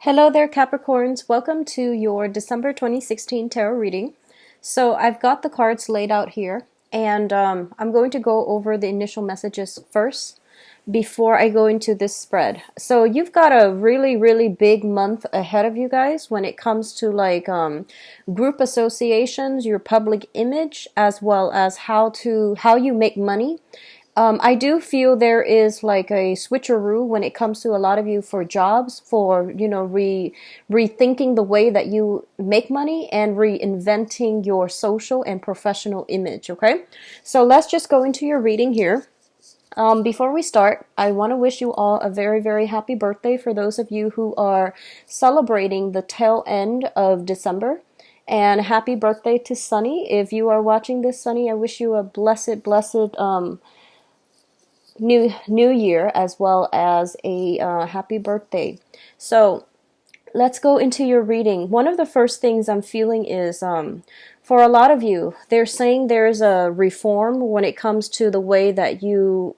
Hello there, Capricorns. Welcome to your December 2016 tarot reading. So I've got the cards laid out here, and I'm going to go over the initial messages first before I go into this spread. So you've got a really big month ahead of you guys when it comes to group associations, your public image, as well as how you make money. I do feel there is like a switcheroo when it comes to a lot of you for jobs, for, rethinking the way that you make money and reinventing your social and professional image, okay? So let's just go into your reading here. Before we start, I want to wish you all a very happy birthday for those of you who are celebrating the tail end of December. And happy birthday to Sunny. If you are watching this, Sunny, I wish you a blessed New Year, as well as a happy birthday. So let's go into your reading. One of the first things I'm feeling is for a lot of you, they're saying there's a reform when it comes to the way that you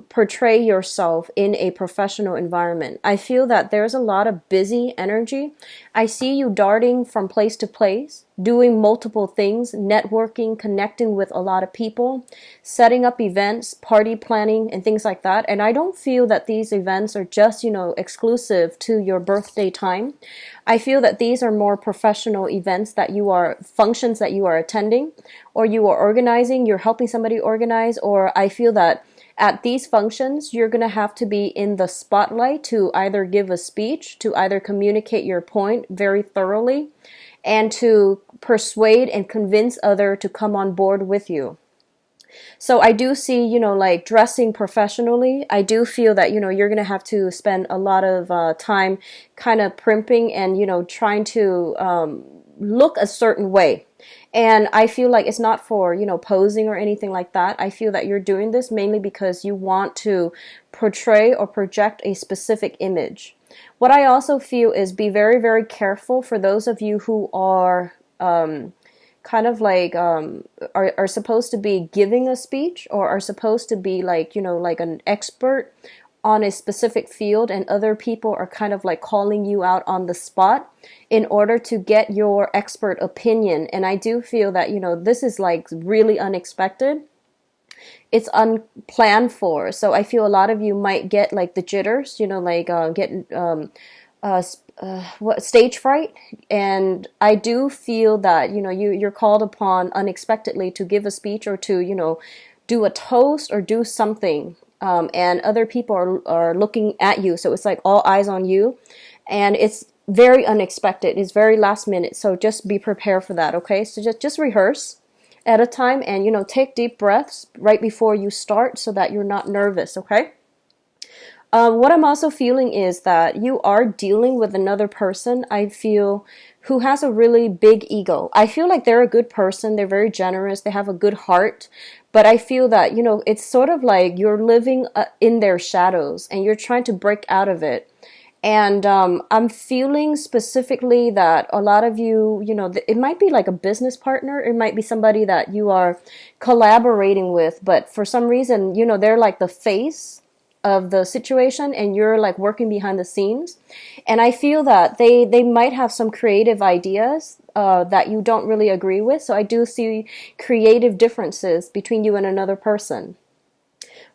portray yourself in a professional environment. I feel that there's a lot of busy energy. I see you darting from place to place, doing multiple things, networking, connecting with a lot of people, setting up events, party planning, and things like that. And I don't feel that these events are just, exclusive to your birthday time. I feel that these are more professional events functions that you are attending, or you are organizing, you're helping somebody organize, or I feel that at these functions, you're going to have to be in the spotlight to either give a speech, to either communicate your point very thoroughly, and to persuade and convince others to come on board with you. So I do see, dressing professionally. I do feel that, you're going to have to spend a lot of time kind of primping and, trying to look a certain way. And I feel like it's not for, posing or anything like that. I feel that you're doing this mainly because you want to portray or project a specific image. What I also feel is be very careful for those of you who are are supposed to be giving a speech, or are supposed to be like an expert on a specific field, and other people are kind of like calling you out on the spot in order to get your expert opinion. And I do feel that, this is like really unexpected. It's unplanned for. So I feel a lot of you might get like the jitters, stage fright. And I do feel that, you're called upon unexpectedly to give a speech, or to, do a toast or do something. And other people are looking at you. So it's like all eyes on you. And it's very unexpected. It's very last minute. So just be prepared for that, okay? So just rehearse at a time, and, take deep breaths right before you start so that you're not nervous, okay? What I'm also feeling is that you are dealing with another person, I feel, who has a really big ego. I feel like they're a good person. They're very generous. They have a good heart. But I feel that, it's sort of like you're living in their shadows and you're trying to break out of it. And I'm feeling specifically that a lot of you, it might be like a business partner. It might be somebody that you are collaborating with. But for some reason, they're like the face of the situation, and you're like working behind the scenes. And I feel that they might have some creative ideas that you don't really agree with. So I do see creative differences between you and another person.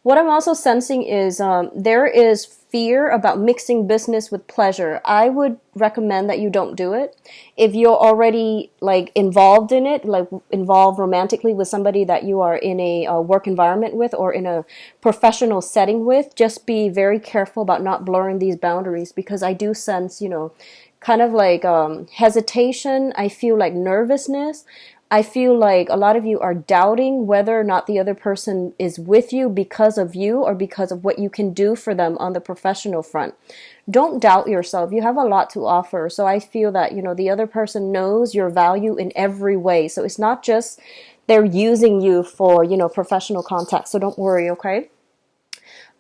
What I'm also sensing is there is fear about mixing business with pleasure. I would recommend that you don't do it. If you're already like involved in it, like involved romantically with somebody that you are in a work environment with, or in a professional setting with, just be very careful about not blurring these boundaries, because I do sense, kind of like hesitation. I feel like nervousness. I feel like a lot of you are doubting whether or not the other person is with you because of you, or because of what you can do for them on the professional front. Don't doubt yourself. You have a lot to offer. So I feel that, the other person knows your value in every way. So it's not just they're using you for, professional contact. So don't worry, okay?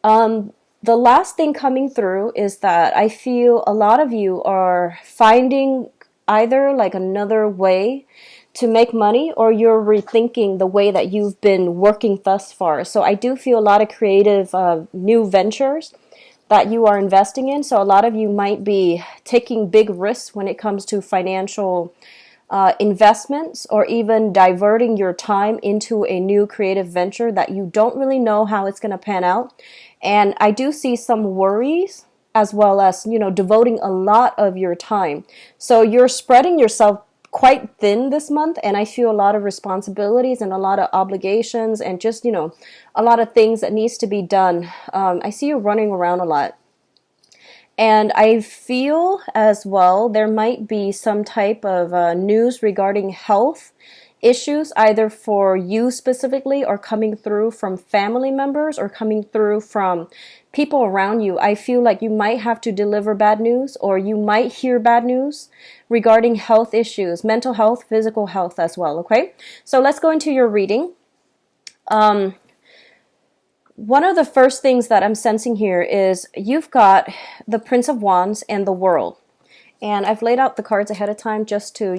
The last thing coming through is that I feel a lot of you are finding either like another way to make money, or you're rethinking the way that you've been working thus far. So I do feel a lot of creative new ventures that you are investing in. So a lot of you might be taking big risks when it comes to financial investments, or even diverting your time into a new creative venture that you don't really know how it's going to pan out. And I do see some worries, as well as, devoting a lot of your time. So you're spreading yourself quite thin this month, and I feel a lot of responsibilities and a lot of obligations, and just, a lot of things that needs to be done. I see you running around a lot. And I feel as well there might be some type of news regarding health issues, either for you specifically, or coming through from family members, or coming through from people around you. I feel like you might have to deliver bad news, or you might hear bad news regarding health issues, mental health, physical health as well. Okay, so let's go into your reading. One of the first things that I'm sensing here is you've got the Prince of Wands and the World. And I've laid out the cards ahead of time just to,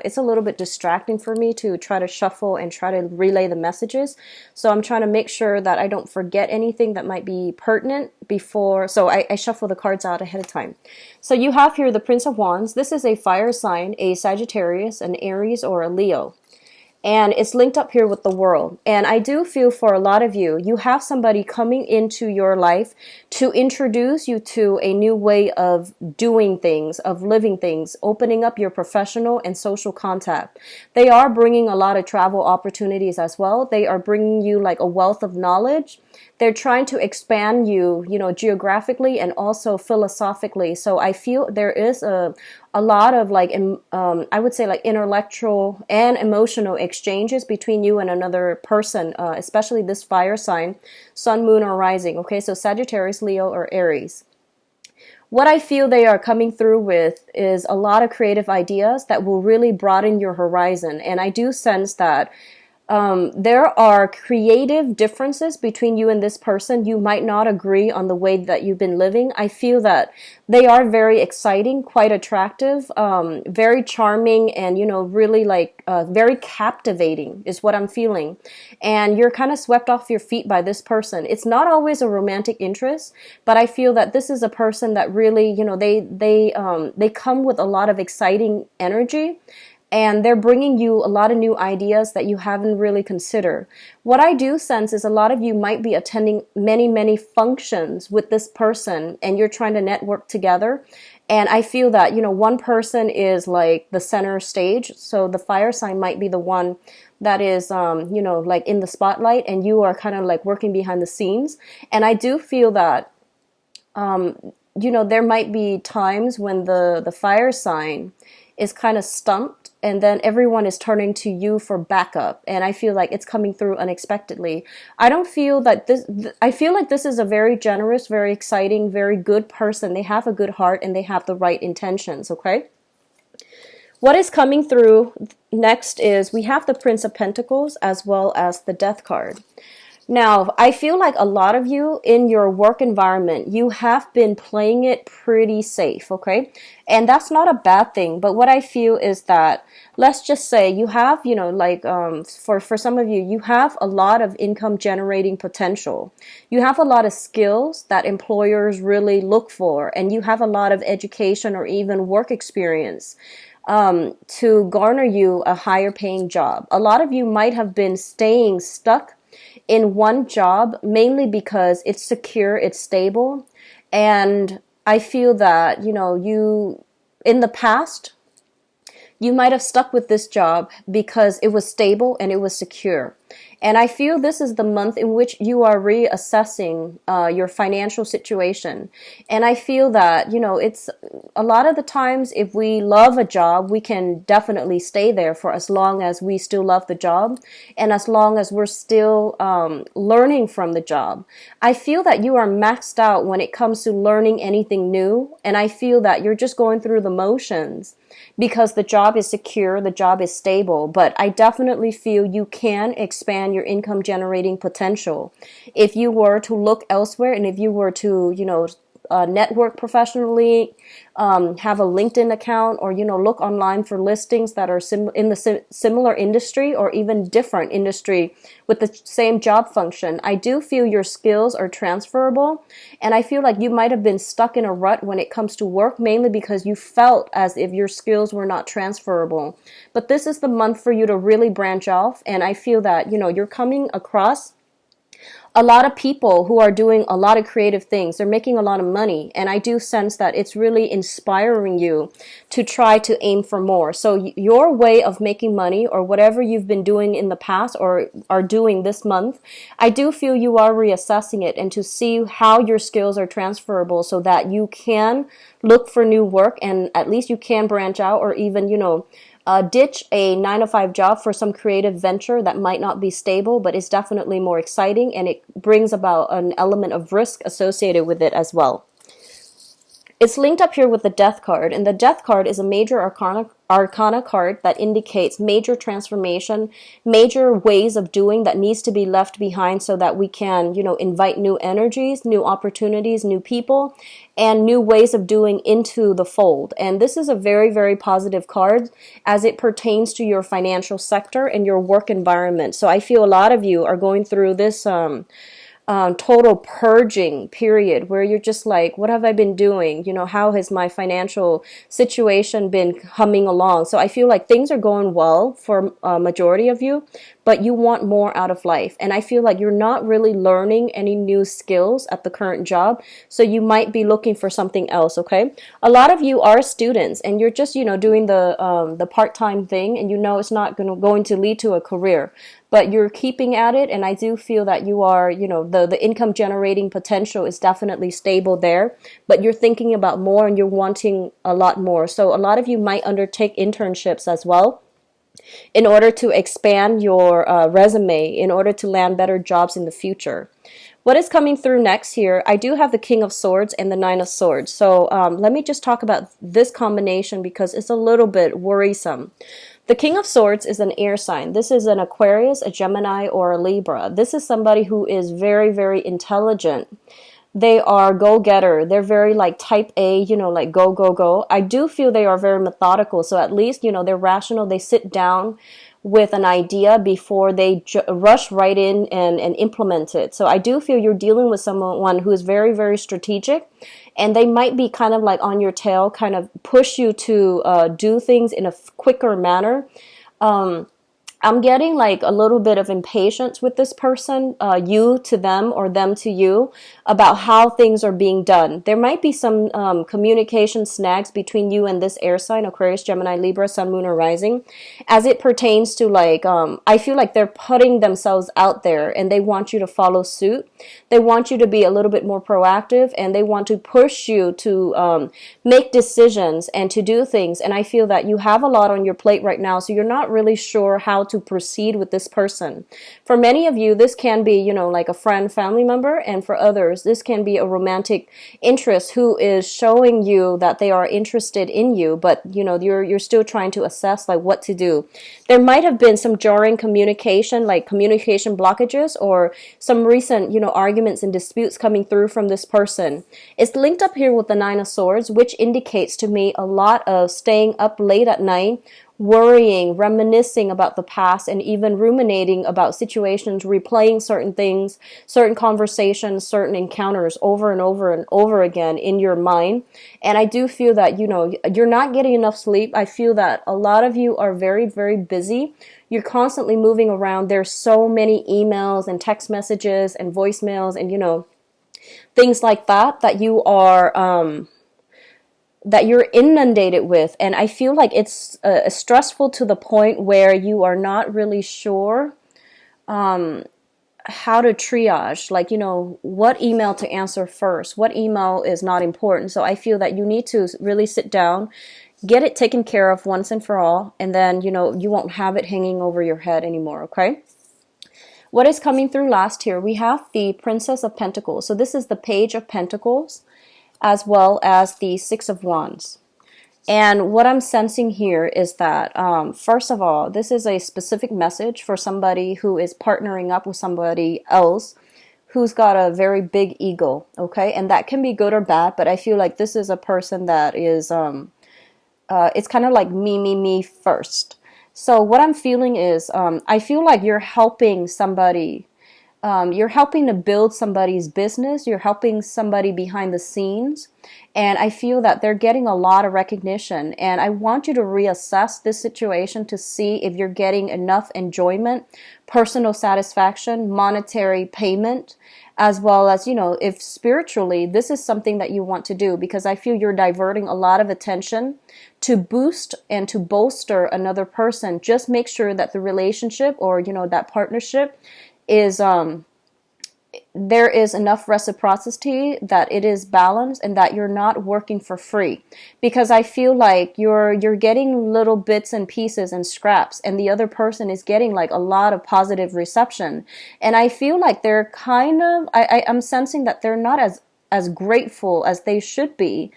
it's a little bit distracting for me to try to shuffle and try to relay the messages. So I'm trying to make sure that I don't forget anything that might be pertinent before. So I shuffle the cards out ahead of time. So you have here the Prince of Wands. This is a fire sign, a Sagittarius, an Aries, or a Leo. And it's linked up here with the World. And I do feel for a lot of you, you have somebody coming into your life to introduce you to a new way of doing things, of living things, opening up your professional and social contact. They are bringing a lot of travel opportunities as well. They are bringing you like a wealth of knowledge. They're trying to expand you, geographically and also philosophically. So I feel there is a lot of like, I would say like intellectual and emotional exchanges between you and another person, especially this fire sign, sun, moon, or rising. Okay, so Sagittarius, Leo, or Aries. What I feel they are coming through with is a lot of creative ideas that will really broaden your horizon. And I do sense that there are creative differences between you and this person. You might not agree on the way that you've been living. I feel that they are very exciting, quite attractive, very charming, and, really like very captivating is what I'm feeling. And you're kind of swept off your feet by this person. It's not always a romantic interest, but I feel that this is a person that really, they come with a lot of exciting energy. And they're bringing you a lot of new ideas that you haven't really considered. What I do sense is a lot of you might be attending many, many functions with this person, and you're trying to network together. And I feel that, one person is like the center stage. So the fire sign might be the one that is, like in the spotlight, and you are kind of like working behind the scenes. And I do feel that, there might be times when the fire sign is kind of stumped, and then everyone is turning to you for backup. And I feel like it's coming through unexpectedly. I don't feel that I feel like this is a very generous, very exciting, very good person. They have a good heart and they have the right intentions, okay? What is coming through next is we have the Prince of Pentacles as well as the Death card. Now, I feel like a lot of you in your work environment, you have been playing it pretty safe, okay? And that's not a bad thing. But what I feel is that, let's just say you have, for some of you, you have a lot of income generating potential. You have a lot of skills that employers really look for, and you have a lot of education or even work experience to garner you a higher paying job. A lot of you might have been staying stuck in one job, mainly because it's secure, it's stable. And I feel that, you, in the past, you might have stuck with this job because it was stable and it was secure. And I feel this is the month in which you are reassessing your financial situation. And I feel that, it's a lot of the times if we love a job, we can definitely stay there for as long as we still love the job and as long as we're still learning from the job. I feel that you are maxed out when it comes to learning anything new. And I feel that you're just going through the motions because the job is secure, the job is stable. But I definitely feel you can expand your income generating potential if you were to look elsewhere, and if you were to, network professionally, have a LinkedIn account, or, look online for listings that are in the similar industry or even different industry with the same job function. I do feel your skills are transferable, and I feel like you might have been stuck in a rut when it comes to work, mainly because you felt as if your skills were not transferable. But this is the month for you to really branch off, and I feel that, you're coming across a lot of people who are doing a lot of creative things. They're making a lot of money. And I do sense that it's really inspiring you to try to aim for more. So your way of making money, or whatever you've been doing in the past or are doing this month, I do feel you are reassessing it, and to see how your skills are transferable so that you can look for new work, and at least you can branch out, or even, ditch a 9-to-5 job for some creative venture that might not be stable, but is definitely more exciting, and it brings about an element of risk associated with it as well. It's linked up here with the Death card, and the Death card is a major arcana card that indicates major transformation, major ways of doing that needs to be left behind so that we can, invite new energies, new opportunities, new people, and new ways of doing into the fold. And this is a very, very positive card as it pertains to your financial sector and your work environment. So I feel a lot of you are going through this total purging period where you're just like, what have I been doing? How has my financial situation been humming along? So I feel like things are going well for a majority of you, but you want more out of life. And I feel like you're not really learning any new skills at the current job. So you might be looking for something else, okay? A lot of you are students, and you're just, doing the part-time thing, and it's not going to lead to a career. But you're keeping at it, and I do feel that you are, the income generating potential is definitely stable there, but you're thinking about more and you're wanting a lot more. So a lot of you might undertake internships as well in order to expand your resume, in order to land better jobs in the future. What is coming through next here, I do have the King of Swords and the Nine of Swords. So let me just talk about this combination because it's a little bit worrisome. The King of Swords is an air sign. This is an Aquarius, a Gemini, or a Libra. This is somebody who is very, very intelligent. They are go-getter. They're very like type A, like go, go, go. I do feel they are very methodical. So at least, they're rational. They sit down with an idea before they rush right in and implement it. So I do feel you're dealing with someone who is very, very strategic, and they might be kind of like on your tail, kind of push you to do things in a quicker manner. I'm getting like a little bit of impatience with this person, you to them or them to you, about how things are being done. There might be some communication snags between you and this air sign, Aquarius, Gemini, Libra, Sun, Moon, or Rising, as it pertains to like, I feel like they're putting themselves out there and they want you to follow suit. They want you to be a little bit more proactive, and they want to push you to make decisions and to do things. And I feel that you have a lot on your plate right now, so you're not really sure how to proceed with this person. For many of you, this can be, like a friend, family member, and for others, this can be a romantic interest who is showing you that they are interested in you, but you're still trying to assess like what to do. There might have been some jarring communication, like communication blockages, or some recent, arguments and disputes coming through from this person. It's linked up here with the Nine of Swords, which indicates to me a lot of staying up late at night, worrying, reminiscing about the past, and even ruminating about situations, replaying certain things, certain conversations, certain encounters over and over and over again in your mind. And I do feel that, you're not getting enough sleep. I feel that a lot of you are very, very busy. You're constantly moving around. There's so many emails and text messages and voicemails and, things like that you are, that you're inundated with. And I feel like it's stressful to the point where you are not really sure how to triage, like, what email to answer first, what email is not important. So I feel that you need to really sit down, get it taken care of once and for all, and then, you won't have it hanging over your head anymore, okay? What is coming through last here? We have the Princess of Pentacles. So this is the Page of Pentacles, as well as the Six of Wands. And what I'm sensing here is that, first of all, this is a specific message for somebody who is partnering up with somebody else who's got a very big ego, okay? And that can be good or bad, but I feel like this is a person that is, it's kind of like me first. So what I'm feeling is, I feel like you're helping somebody. You're helping to build somebody's business. You're helping somebody behind the scenes. And I feel that they're getting a lot of recognition. And I want you to reassess this situation to see if you're getting enough enjoyment, personal satisfaction, monetary payment, as well as, if spiritually this is something that you want to do, because I feel you're diverting a lot of attention to boost and to bolster another person. Just make sure that the relationship or, that partnership is there is enough reciprocity, that it is balanced, and that you're not working for free. Because I feel like you're getting little bits and pieces and scraps, and the other person is getting like a lot of positive reception. And I feel like they're kind of, I'm sensing that they're not as grateful as they should be,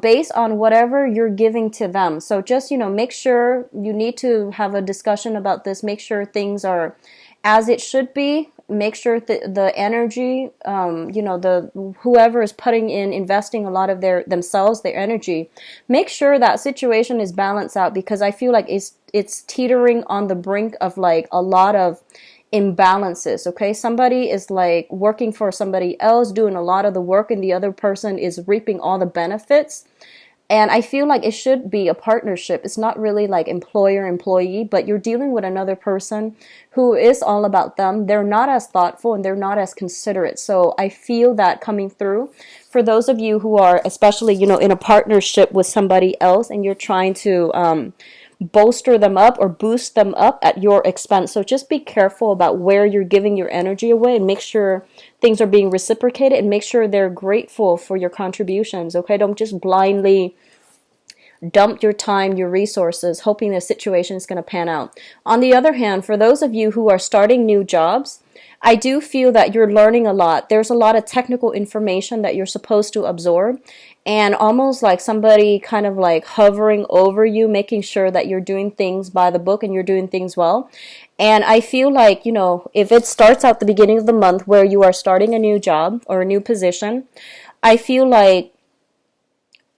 based on whatever you're giving to them. So just, make sure, you need to have a discussion about this. Make sure things are as it should be. Make sure that the energy, the whoever is putting in, investing a lot of their energy, make sure that situation is balanced out, because I feel like it's teetering on the brink of like a lot of imbalances. Okay, somebody is like working for somebody else, doing a lot of the work, and the other person is reaping all the benefits. And I feel like it should be a partnership. It's not really like employer-employee, but you're dealing with another person who is all about them. They're not as thoughtful and they're not as considerate. So I feel that coming through. For those of you who are especially, in a partnership with somebody else and you're trying to bolster them up or boost them up at your expense. So just be careful about where you're giving your energy away, and make sure things are being reciprocated, and make sure they're grateful for your contributions. Okay, don't just blindly dump your time, your resources, hoping the situation is going to pan out. On the other hand, for those of you who are starting new jobs, I do feel that you're learning a lot. There's a lot of technical information that you're supposed to absorb, and almost like somebody kind of like hovering over you, making sure that you're doing things by the book and you're doing things well. And I feel like, if it starts out the beginning of the month where you are starting a new job or a new position, I feel like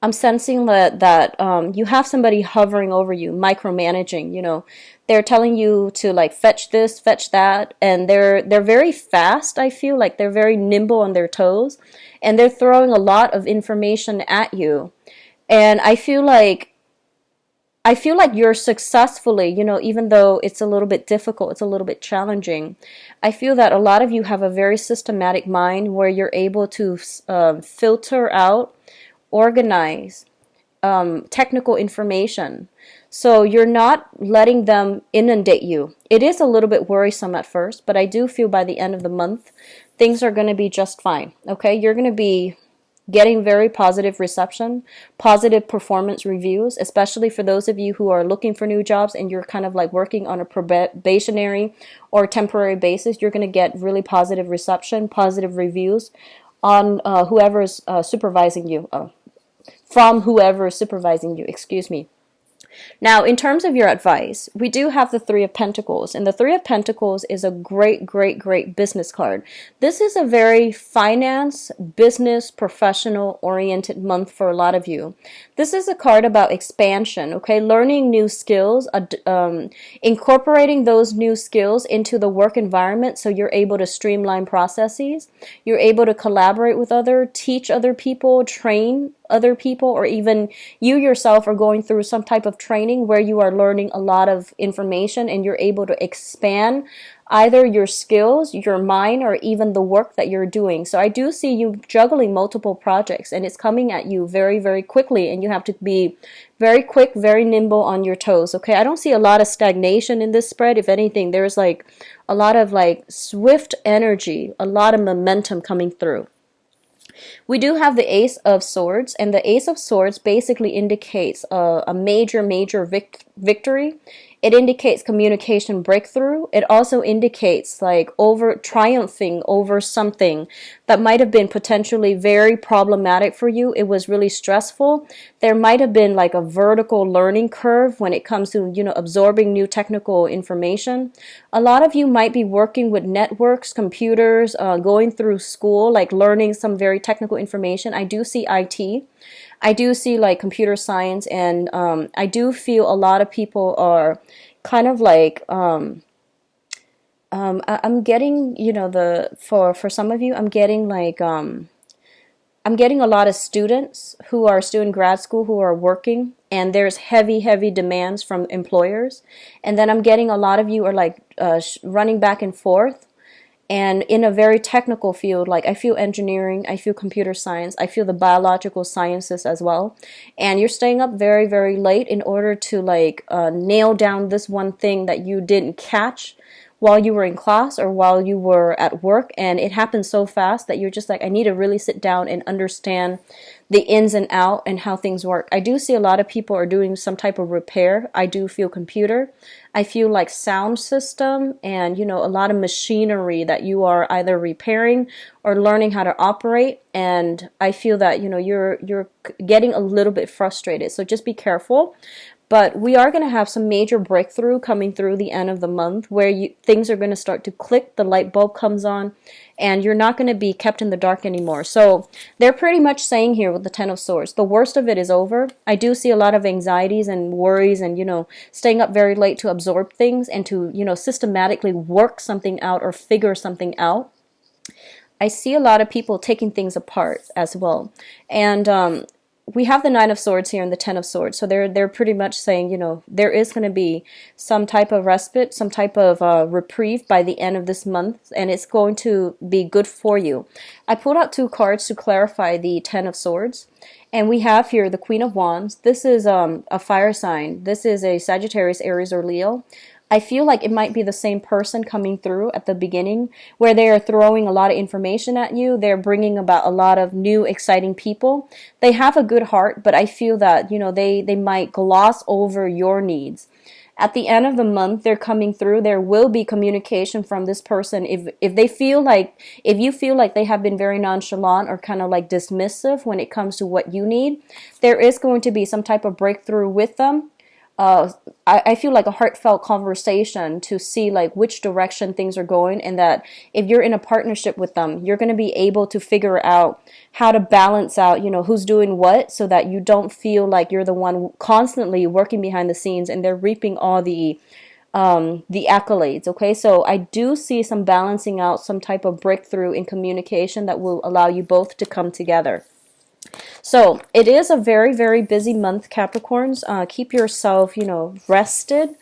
I'm sensing that you have somebody hovering over you, micromanaging. They're telling you to like fetch this, fetch that, and they're very fast. I feel like they're very nimble on their toes, and they're throwing a lot of information at you. And I feel like you're successfully, even though it's a little bit difficult, it's a little bit challenging. I feel that a lot of you have a very systematic mind where you're able to filter out, organize technical information. So you're not letting them inundate you. It is a little bit worrisome at first, but I do feel by the end of the month, things are going to be just fine. Okay, you're going to be getting very positive reception, positive performance reviews, especially for those of you who are looking for new jobs and you're kind of like working on a probationary or temporary basis. You're going to get really positive reception, positive reviews on whoever is supervising you, from whoever is supervising you, excuse me. Now, in terms of your advice, we do have the Three of Pentacles, and the Three of Pentacles is a great, great, great business card. This is a very finance, business, professional-oriented month for a lot of you. This is a card about expansion, okay? Learning new skills, incorporating those new skills into the work environment so you're able to streamline processes. You're able to collaborate with others, teach other people, train other people, or even you yourself are going through some type of training where you are learning a lot of information and you're able to expand either your skills, your mind, or even the work that you're doing. So I do see you juggling multiple projects, and it's coming at you very, very quickly, and you have to be very quick, very nimble on your toes. Okay, I don't see a lot of stagnation in this spread. If anything, there's like a lot of like swift energy, a lot of momentum coming through. We do have the Ace of Swords, and the Ace of Swords basically indicates a major, major victory It indicates communication breakthrough. It also indicates like over triumphing over something that might have been potentially very problematic for you. It was really stressful. There might have been like a vertical learning curve when it comes to, absorbing new technical information. A lot of you might be working with networks, computers, going through school, like learning some very technical information. I do see IT. I do see like computer science, and I do feel a lot of people are kind of like I'm getting, the for some of you, I'm getting like I'm getting a lot of students who are still in grad school who are working, and there's heavy demands from employers. And then I'm getting a lot of you are like running back and forth, and in a very technical field, like I feel engineering, I feel computer science, I feel the biological sciences as well. And you're staying up very late in order to like nail down this one thing that you didn't catch while you were in class or while you were at work. And it happens so fast that you're just like, I need to really sit down and understand the ins and out and how things work. I do see a lot of people are doing some type of repair. I do feel computer. I feel like sound system and, a lot of machinery that you are either repairing or learning how to operate. And I feel that, you're getting a little bit frustrated. So just be careful. But we are going to have some major breakthrough coming through the end of the month where things are going to start to click, the light bulb comes on, and you're not going to be kept in the dark anymore. So they're pretty much saying here with the Ten of Swords, the worst of it is over. I do see a lot of anxieties and worries and, staying up very late to absorb things and to, systematically work something out or figure something out. I see a lot of people taking things apart as well. And we have the Nine of Swords here and the Ten of Swords. So they're pretty much saying, there is going to be some type of respite, some type of reprieve by the end of this month, and it's going to be good for you. I pulled out 2 cards to clarify the Ten of Swords. And we have here the Queen of Wands. This is a fire sign. This is a Sagittarius, Aries, or Leo. I feel like it might be the same person coming through at the beginning where they are throwing a lot of information at you. They're bringing about a lot of new, exciting people. They have a good heart, but I feel that, they might gloss over your needs. At the end of the month, they're coming through. There will be communication from this person. If you feel like they have been very nonchalant or kind of like dismissive when it comes to what you need, there is going to be some type of breakthrough with them. I feel like a heartfelt conversation to see like which direction things are going, and that if you're in a partnership with them, you're going to be able to figure out how to balance out, who's doing what, so that you don't feel like you're the one constantly working behind the scenes and they're reaping all the accolades. Okay, so I do see some balancing out, some type of breakthrough in communication that will allow you both to come together. So it is a very busy month, Capricorns. Keep yourself, rested,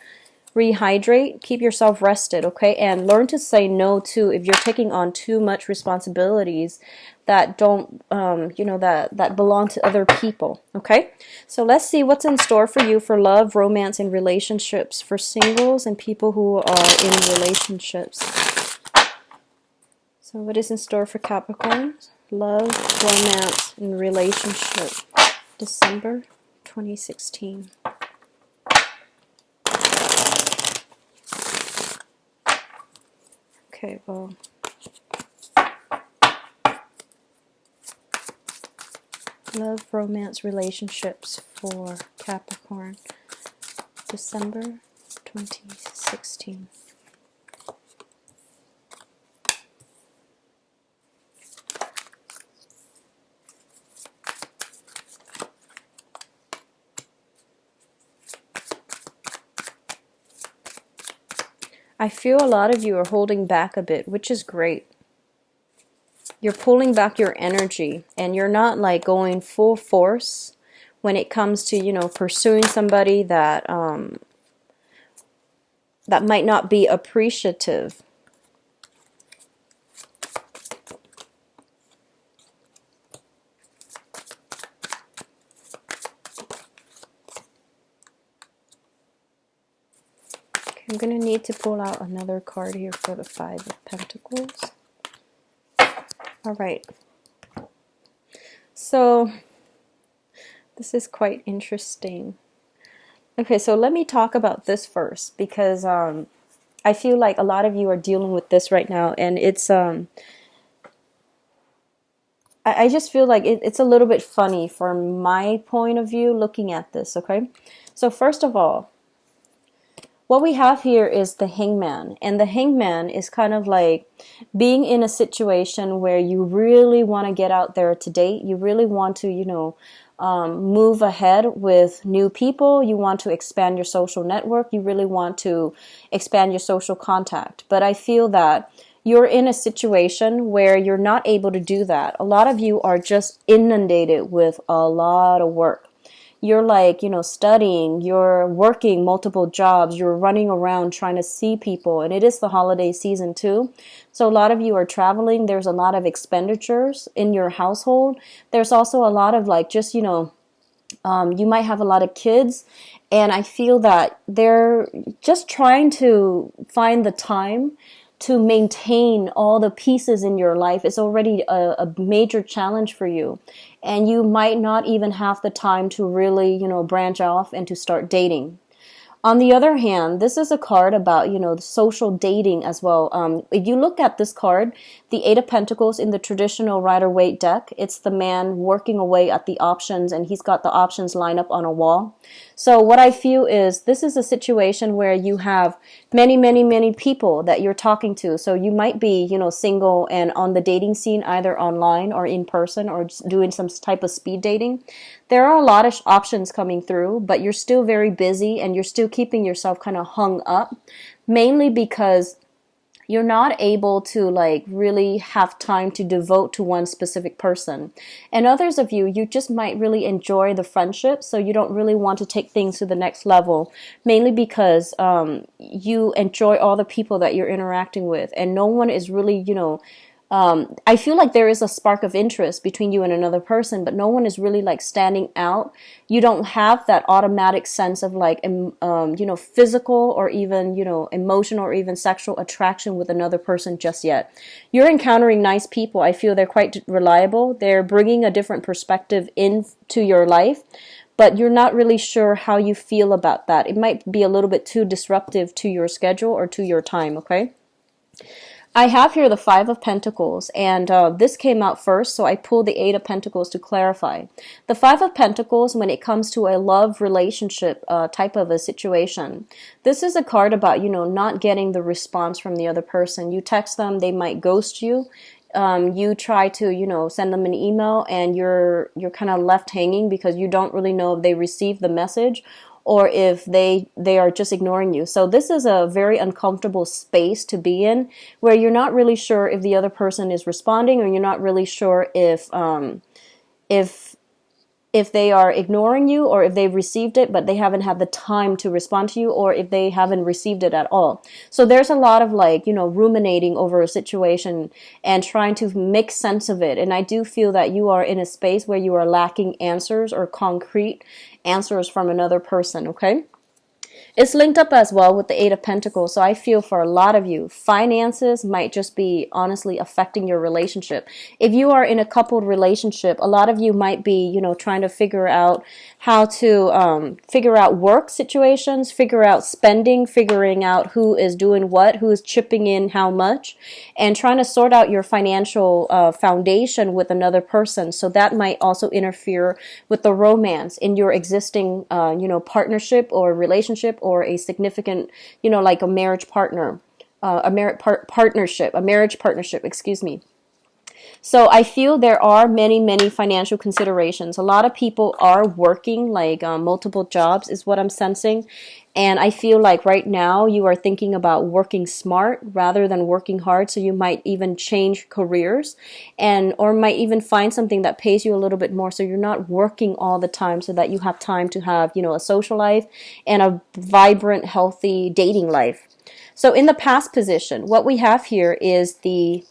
rehydrate, keep yourself rested, okay? And learn to say no to if you're taking on too much responsibilities that don't, that belong to other people, okay? So let's see what's in store for you for love, romance, and relationships, for singles and people who are in relationships. So what is in store for Capricorns? Love, romance, and relationship. December 2016. Okay, well. Love, romance, relationships for Capricorn. December 2016. I feel a lot of you are holding back a bit, which is great. You're pulling back your energy, and you're not like going full force when it comes to, pursuing somebody that that might not be appreciative. I'm going to need to pull out another card here for the Five of Pentacles. All right. So, this is quite interesting. Okay, so let me talk about this first because I feel like a lot of you are dealing with this right now, and I just feel like it's a little bit funny from my point of view looking at this, okay? So first of all, what we have here is the hangman, and the hangman is kind of like being in a situation where you really want to get out there to date. You really want to, move ahead with new people. You want to expand your social network. You really want to expand your social contact. But I feel that you're in a situation where you're not able to do that. A lot of you are just inundated with a lot of work. You're like, studying, you're working multiple jobs, you're running around trying to see people, and it is the holiday season too. So a lot of you are traveling. There's a lot of expenditures in your household. There's also a lot of like just, you might have a lot of kids, and I feel that they're just trying to find the time to maintain all the pieces in your life is already a major challenge for you. And you might not even have the time to really, branch off and to start dating. On the other hand, this is a card about, the social dating as well. If you look at this card, the Eight of Pentacles in the traditional Rider-Waite deck, it's the man working away at the options, and he's got the options lined up on a wall. So what I feel is this is a situation where you have many, many, many people that you're talking to. So you might be, single and on the dating scene, either online or in person, or just doing some type of speed dating. There are a lot of options coming through, but you're still very busy and you're still keeping yourself kind of hung up, mainly because you're not able to like really have time to devote to one specific person. And others of you just might really enjoy the friendship, so you don't really want to take things to the next level, mainly because you enjoy all the people that you're interacting with, and no one is really, I feel like there is a spark of interest between you and another person, but no one is really like standing out. You don't have that automatic sense of like, physical or even, emotional or even sexual attraction with another person just yet. You're encountering nice people. I feel they're quite reliable. They're bringing a different perspective into your life, but you're not really sure how you feel about that. It might be a little bit too disruptive to your schedule or to your time, okay? I have here the Five of Pentacles, and this came out first, so I pulled the Eight of Pentacles to clarify. The Five of Pentacles, when it comes to a love relationship type of a situation, this is a card about, not getting the response from the other person. You text them, they might ghost you. You try to, send them an email, and you're kind of left hanging because you don't really know if they received the message or if they are just ignoring you. So this is a very uncomfortable space to be in, where you're not really sure if the other person is responding, or you're not really sure if they are ignoring you, or if they've received it but they haven't had the time to respond to you, or if they haven't received it at all. So there's a lot of like, ruminating over a situation and trying to make sense of it. And I do feel that you are in a space where you are lacking answers or concrete answers from another person, okay? It's linked up as well with the Eight of Pentacles. So I feel for a lot of you, finances might just be honestly affecting your relationship. If you are in a coupled relationship, a lot of you might be, trying to figure out how to figure out work situations, figure out spending, figuring out who is doing what, who is chipping in how much, and trying to sort out your financial foundation with another person. So that might also interfere with the romance in your existing, partnership or relationship, or a significant, like a marriage partner, a marriage partnership, excuse me. So I feel there are many, many financial considerations. A lot of people are working like multiple jobs is what I'm sensing. And I feel like right now you are thinking about working smart rather than working hard. So you might even change careers, or might even find something that pays you a little bit more. So you're not working all the time, so that you have time to have, a social life and a vibrant, healthy dating life. So in the past position, what we have here is this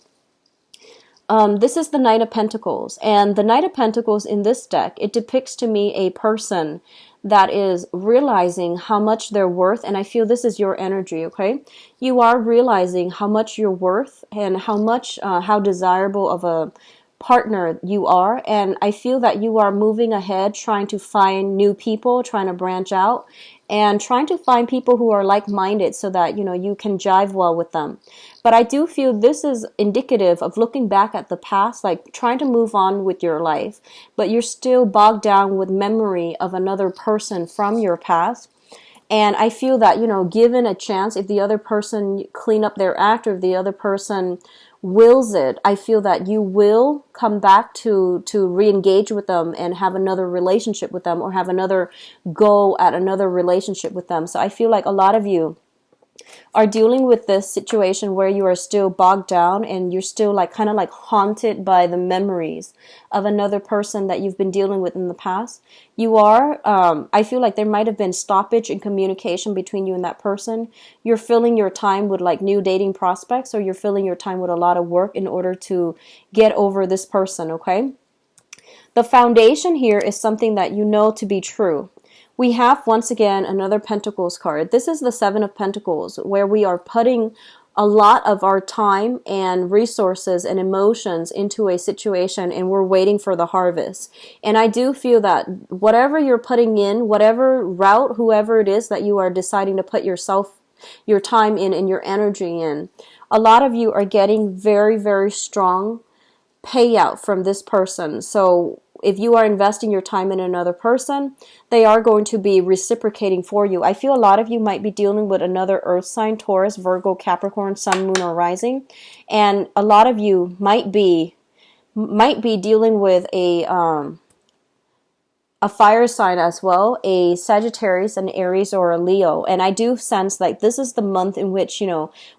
is the Knight of Pentacles, and the Knight of Pentacles in this deck, it depicts to me a person that is realizing how much they're worth, and I feel this is your energy, okay? You are realizing how much you're worth and how desirable of a partner you are, and I feel that you are moving ahead, trying to find new people, trying to branch out, and trying to find people who are like-minded so that you can jive well with them. But I do feel this is indicative of looking back at the past, like trying to move on with your life, but you're still bogged down with memory of another person from your past. And I feel that, given a chance, if the other person clean up their act, or if the other person wills it, I feel that you will come back to re-engage with them and have another relationship with them, or have another go at another relationship with them. So I feel like a lot of you are dealing with this situation where you are still bogged down, and you're still like kind of like haunted by the memories of another person that you've been dealing with in the past. You are, I feel like there might have been stoppage in communication between you and that person. You're filling your time with like new dating prospects, or you're filling your time with a lot of work in order to get over this person, okay? The foundation here is something that you know to be true. We have, once again, another Pentacles card. This is the Seven of Pentacles, where we are putting a lot of our time and resources and emotions into a situation, and we're waiting for the harvest. And I do feel that whatever you're putting in, whatever route, whoever it is that you are deciding to put your time in and your energy in, a lot of you are getting very, very strong payout from this person. So if you are investing your time in another person, they are going to be reciprocating for you. I feel a lot of you might be dealing with another earth sign, Taurus, Virgo, Capricorn, Sun, Moon, or Rising. And a lot of you might be dealing with a fire sign as well, a Sagittarius, an Aries, or a Leo. And I do sense like this is the month in which,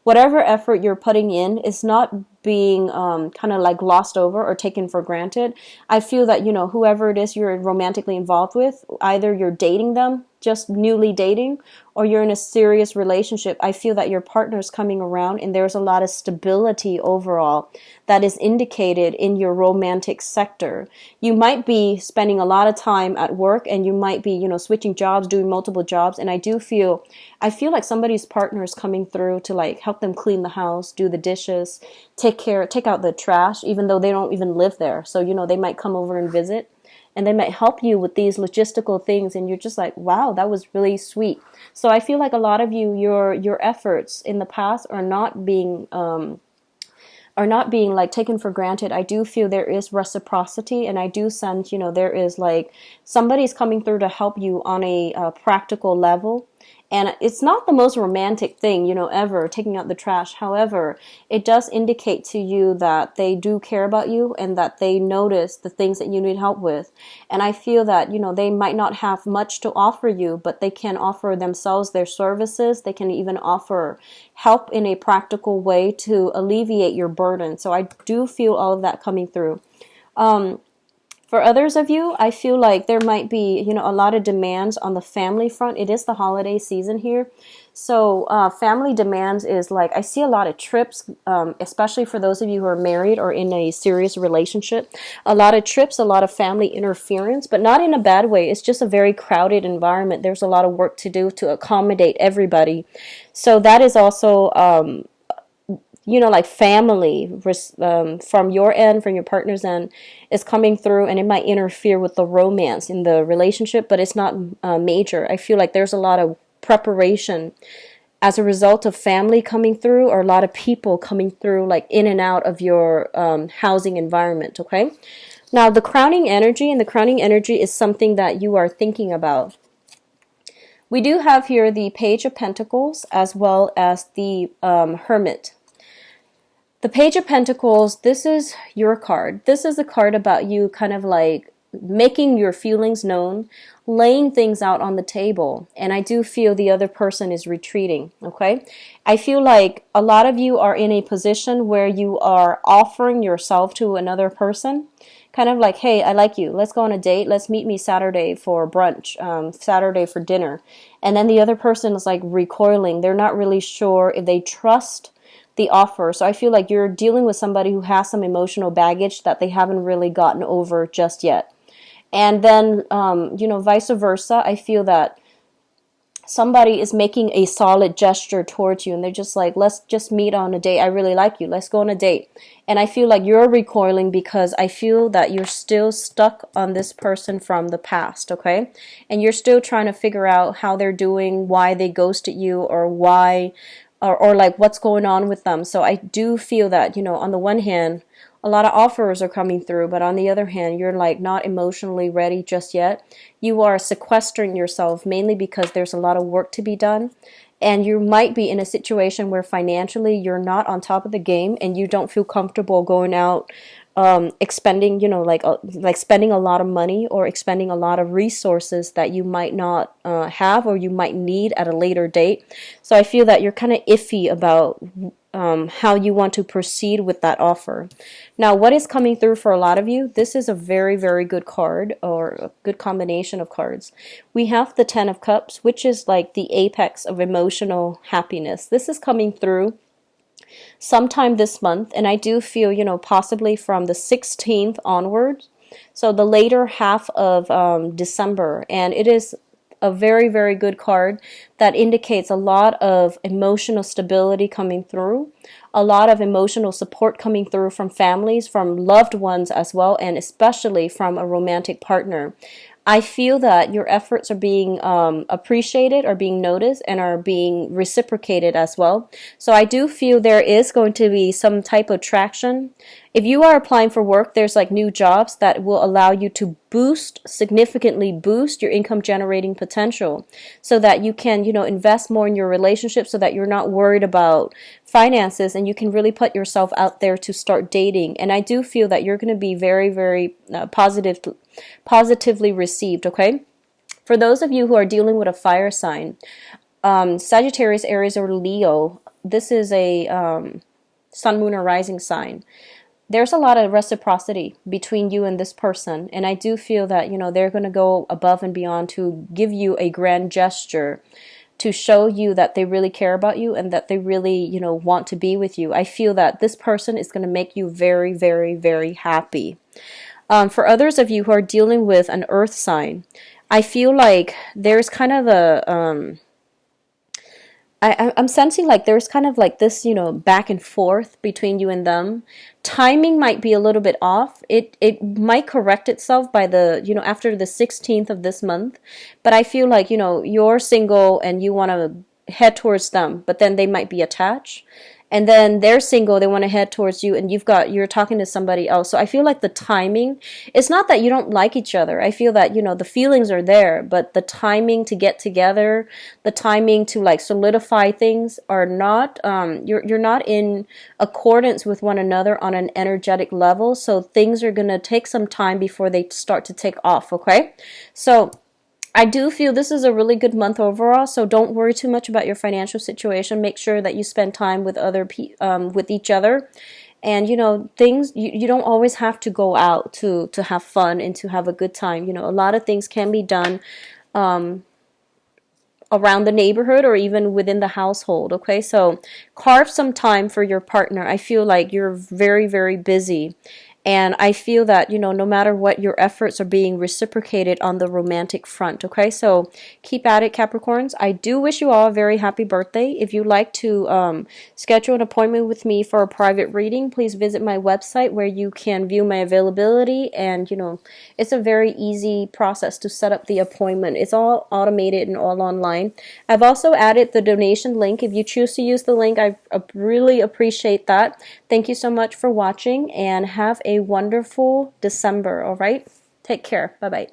whatever effort you're putting in is not being kind of like glossed over or taken for granted. I feel that, whoever it is you're romantically involved with, either you're dating them, just newly dating, or you're in a serious relationship, I feel that your partner's coming around, and there's a lot of stability overall that is indicated in your romantic sector. You might be spending a lot of time at work, and you might be, switching jobs, doing multiple jobs, and I feel like somebody's partner is coming through to like help them clean the house, do the dishes, take out the trash, even though they don't even live there. So, they might come over and visit, and they might help you with these logistical things, and you're just like, wow, that was really sweet. So I feel like a lot of you, your efforts in the past are not being like taken for granted. I do feel there is reciprocity, and I do sense, there is like somebody's coming through to help you on a practical level. And it's not the most romantic thing, ever, taking out the trash. However, it does indicate to you that they do care about you, and that they notice the things that you need help with. And I feel that, they might not have much to offer you, but they can offer themselves their services. They can even offer help in a practical way to alleviate your burden. So I do feel all of that coming through. For others of you, I feel like there might be, a lot of demands on the family front. It is the holiday season here. So family demands is like, I see a lot of trips, especially for those of you who are married or in a serious relationship. A lot of trips, a lot of family interference, but not in a bad way. It's just a very crowded environment. There's a lot of work to do to accommodate everybody. So that is also like family from your end, from your partner's end, is coming through, and it might interfere with the romance in the relationship, but it's not major. I feel like there's a lot of preparation as a result of family coming through, or a lot of people coming through, like in and out of your housing environment, okay? Now, the crowning energy, and the crowning energy is something that you are thinking about. We do have here the Page of Pentacles as well as the Hermit. The Page of Pentacles, this is your card. This is a card about you kind of like making your feelings known, laying things out on the table. And I do feel the other person is retreating, okay? I feel like a lot of you are in a position where you are offering yourself to another person. Kind of like, hey, I like you. Let's go on a date. Let's meet me Saturday for brunch, Saturday for dinner. And then the other person is like recoiling. They're not really sure if they trust the offer. So I feel like you're dealing with somebody who has some emotional baggage that they haven't really gotten over just yet. And then, vice versa, I feel that somebody is making a solid gesture towards you and they're just like, let's just meet on a date. I really like you. Let's go on a date. And I feel like you're recoiling because I feel that you're still stuck on this person from the past, okay? And you're still trying to figure out how they're doing, why they ghosted you, or why, or like what's going on with them. So I do feel that, on the one hand, a lot of offers are coming through, but on the other hand, you're like not emotionally ready just yet. You are sequestering yourself mainly because there's a lot of work to be done. And you might be in a situation where financially you're not on top of the game and you don't feel comfortable going out, expending, like spending a lot of money or expending a lot of resources that you might not have or you might need at a later date. So I feel that you're kind of iffy about how you want to proceed with that offer. Now, what is coming through for a lot of you, this is a very, very good card or a good combination of cards. We have the Ten of Cups, which is like the apex of emotional happiness. This is coming through sometime this month, and I do feel, possibly from the 16th onwards, so the later half of December, and it is a very, very good card that indicates a lot of emotional stability coming through, a lot of emotional support coming through from families, from loved ones as well, and especially from a romantic partner. I feel that your efforts are being appreciated, are being noticed, and are being reciprocated as well. So I do feel there is going to be some type of traction. If you are applying for work, there's like new jobs that will allow you to significantly boost your income generating potential so that you can, invest more in your relationship so that you're not worried about finances and you can really put yourself out there to start dating. And I do feel that you're going to be very, very positively received, okay? For those of you who are dealing with a fire sign, Sagittarius, Aries, or Leo, this is a sun, moon, or rising sign. There's a lot of reciprocity between you and this person, and I do feel that, they're going to go above and beyond to give you a grand gesture to show you that they really care about you and that they really, want to be with you. I feel that this person is going to make you very, very, very happy. For others of you who are dealing with an earth sign, I feel like there's kind of I'm sensing like there's kind of like this, back and forth between you and them. Timing might be a little bit off. It might correct itself by after the 16th of this month. But I feel like, you're single and you want to head towards them, but then they might be attached. And then they're single, they want to head towards you, and you're talking to somebody else. So I feel like the timing, it's not that you don't like each other. I feel that, the feelings are there, but the timing to get together, the timing to like solidify things are not, you're not in accordance with one another on an energetic level. So things are going to take some time before they start to take off, okay? So I do feel this is a really good month overall, so don't worry too much about your financial situation. Make sure that you spend time with with each other, and things you don't always have to go out to have fun and to have a good time. A lot of things can be done around the neighborhood or even within the household. Okay, so carve some time for your partner. I feel like you're very, very busy. And I feel that, no matter what, your efforts are being reciprocated on the romantic front, okay? So keep at it, Capricorns. I do wish you all a very happy birthday. If you'd like to schedule an appointment with me for a private reading, please visit my website where you can view my availability. And, it's a very easy process to set up the appointment. It's all automated and all online. I've also added the donation link. If you choose to use the link, I really appreciate that. Thank you so much for watching and have a wonderful December, all right? Take care. Bye-bye.